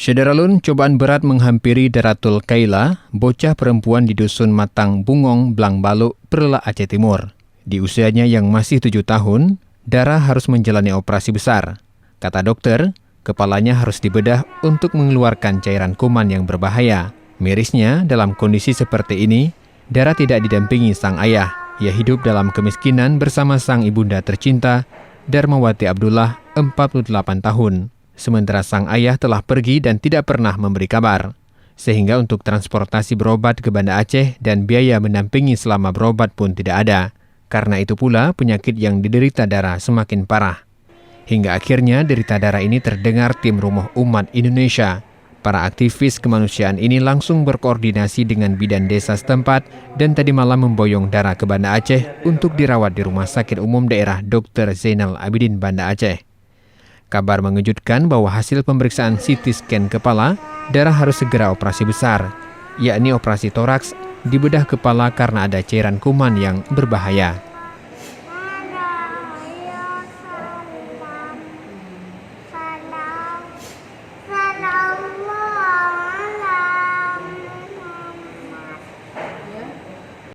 Syederalun, cobaan berat menghampiri Daratul Kaila, bocah perempuan di Dusun Matang Bungong, Blang Baluk, Perla, Aceh Timur. Di usianya yang masih 7 tahun, Dara harus menjalani operasi besar. Kata dokter, kepalanya harus dibedah untuk mengeluarkan cairan kuman yang berbahaya. Mirisnya, dalam kondisi seperti ini, Dara tidak didampingi sang ayah. Ia hidup dalam kemiskinan bersama sang ibunda tercinta, Darmawati Abdullah, 48 tahun. Sementara sang ayah telah pergi dan tidak pernah memberi kabar. Sehingga untuk transportasi berobat ke Banda Aceh dan biaya mendampingi selama berobat pun tidak ada. Karena itu pula penyakit yang diderita Dara semakin parah. Hingga akhirnya derita Dara ini terdengar tim Rumah Umat Indonesia. Para aktivis kemanusiaan ini langsung berkoordinasi dengan bidan desa setempat dan tadi malam memboyong Dara ke Banda Aceh untuk dirawat di Rumah Sakit Umum Daerah Dr. Zainal Abidin Banda Aceh. Kabar mengejutkan bahwa hasil pemeriksaan CT scan kepala, Dara harus segera operasi besar, yakni operasi toraks, dibedah kepala karena ada cairan kuman yang berbahaya.